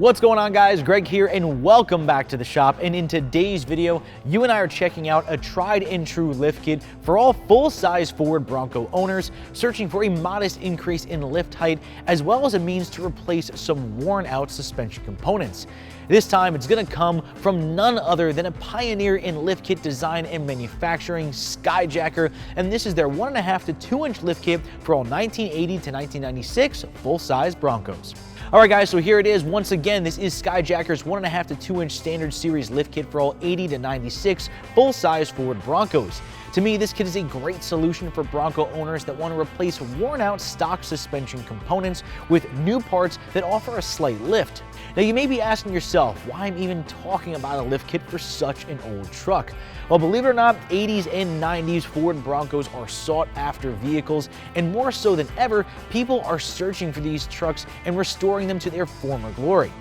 What's going on, guys? Greg here and welcome back to the shop. And in today's video, you and I are checking out a tried and true lift kit for all full-size Ford Bronco owners searching for a modest increase in lift height, as well as a means to replace some worn out suspension components. This time it's going to come from none other than a pioneer in lift kit design and manufacturing, Skyjacker, and this is their 1.5 to 2 inch lift kit for all 1980 to 1996 full-size Broncos. Alright guys, so here it is. Once again, this is Skyjacker's 1.5 to 2 inch Standard Series lift kit for all 80 to 96 full-size Ford Broncos. To me, this kit is a great solution for Bronco owners that want to replace worn-out stock suspension components with new parts that offer a slight lift. Now, you may be asking yourself why I'm even talking about a lift kit for such an old truck. Well, believe it or not, 80s and 90s Ford Broncos are sought-after vehicles, and more so than ever, people are searching for these trucks and restoring them to their former glory.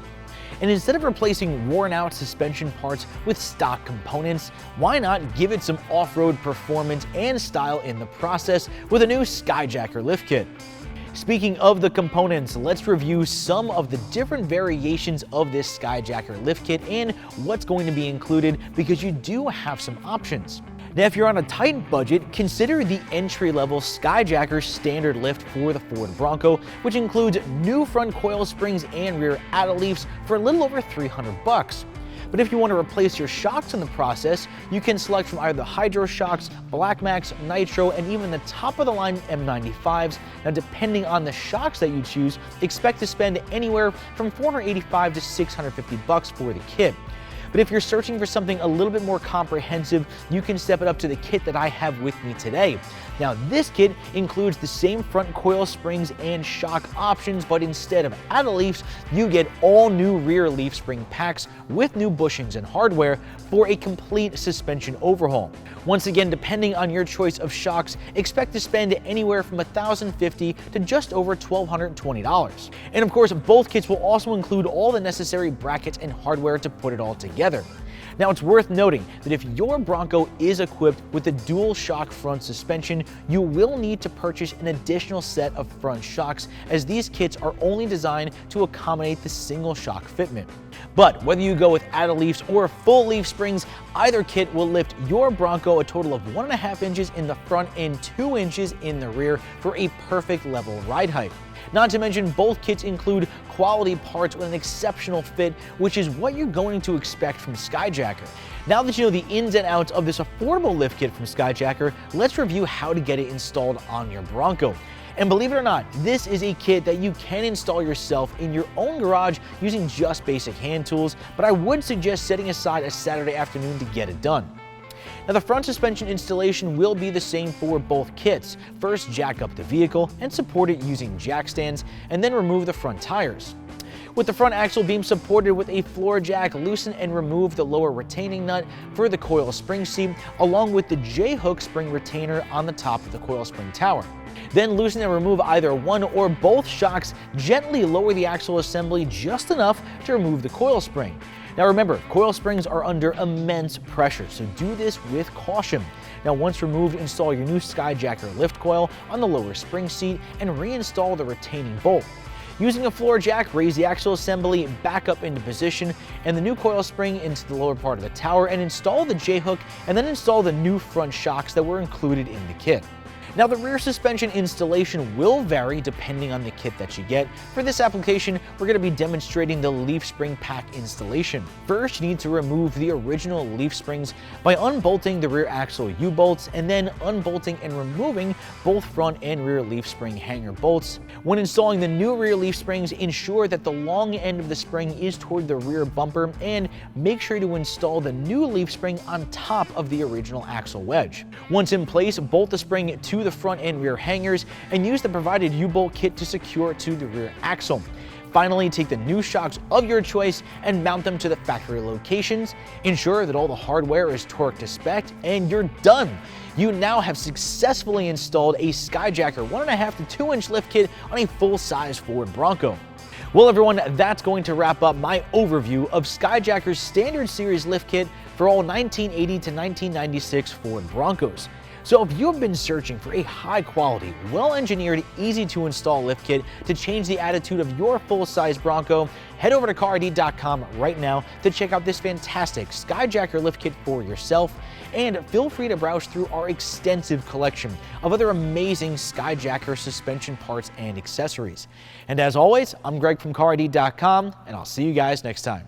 And instead of replacing worn-out suspension parts with stock components, why not give it some off-road performance and style in the process with a new Skyjacker lift kit? Speaking of the components, let's review some of the different variations of this Skyjacker lift kit and what's going to be included, because you do have some options. Now, if you're on a tight budget, consider the entry-level Skyjacker standard lift for the Ford Bronco, which includes new front coil springs and rear add-a-leafs for a little over $300. But if you want to replace your shocks in the process, you can select from either the Hydro shocks, Black Max, Nitro, and even the top-of-the-line M95s. Now, depending on the shocks that you choose, expect to spend anywhere from $485 to $650 for the kit. But if you're searching for something a little bit more comprehensive, you can step it up to the kit that I have with me today. Now, this kit includes the same front coil springs and shock options, but instead of add-a-leafs, you get all new rear leaf spring packs with new bushings and hardware for a complete suspension overhaul. Once again, depending on your choice of shocks, expect to spend anywhere from $1,050 to just over $1,220. And of course, both kits will also include all the necessary brackets and hardware to put it all together. Now, it's worth noting that if your Bronco is equipped with the dual shock front suspension, you will need to purchase an additional set of front shocks, as these kits are only designed to accommodate the single shock fitment. But whether you go with add-a-leafs or full leaf springs, either kit will lift your Bronco a total of 1.5 inches in the front and 2 inches in the rear for a perfect level ride height. Not to mention, both kits include quality parts with an exceptional fit, which is what you're going to expect from Skyjacker. Now that you know the ins and outs of this affordable lift kit from Skyjacker, let's review how to get it installed on your Bronco. And believe it or not, this is a kit that you can install yourself in your own garage using just basic hand tools, but I would suggest setting aside a Saturday afternoon to get it done. Now, the front suspension installation will be the same for both kits. First, jack up the vehicle and support it using jack stands, and then remove the front tires. With the front axle beam supported with a floor jack, loosen and remove the lower retaining nut for the coil spring seat, along with the J-hook spring retainer on the top of the coil spring tower. Then loosen and remove either one or both shocks. Gently lower the axle assembly just enough to remove the coil spring. Now remember, coil springs are under immense pressure, so do this with caution. Now, once removed, install your new Skyjacker lift coil on the lower spring seat and reinstall the retaining bolt. Using a floor jack, raise the axle assembly back up into position and the new coil spring into the lower part of the tower, and install the J-hook, and then install the new front shocks that were included in the kit. Now, the rear suspension installation will vary depending on the kit that you get. For this application, we're going to be demonstrating the leaf spring pack installation. First, you need to remove the original leaf springs by unbolting the rear axle U-bolts, and then unbolting and removing both front and rear leaf spring hanger bolts. When installing the new rear leaf springs, ensure that the long end of the spring is toward the rear bumper, and make sure to install the new leaf spring on top of the original axle wedge. Once in place, bolt the spring to the front and rear hangers and use the provided U-bolt kit to secure it to the rear axle. Finally, take the new shocks of your choice and mount them to the factory locations. Ensure that all the hardware is torqued to spec, and you're done. You now have successfully installed a Skyjacker 1.5 to 2 inch lift kit on a full-size Ford Bronco. Well, everyone, that's going to wrap up my overview of Skyjacker's Standard Series lift kit for all 1980 to 1996 Ford Broncos. So if you've been searching for a high-quality, well-engineered, easy-to-install lift kit to change the attitude of your full-size Bronco, head over to CARiD.com right now to check out this fantastic Skyjacker lift kit for yourself, and feel free to browse through our extensive collection of other amazing Skyjacker suspension parts and accessories. And as always, I'm Greg from CARiD.com, and I'll see you guys next time.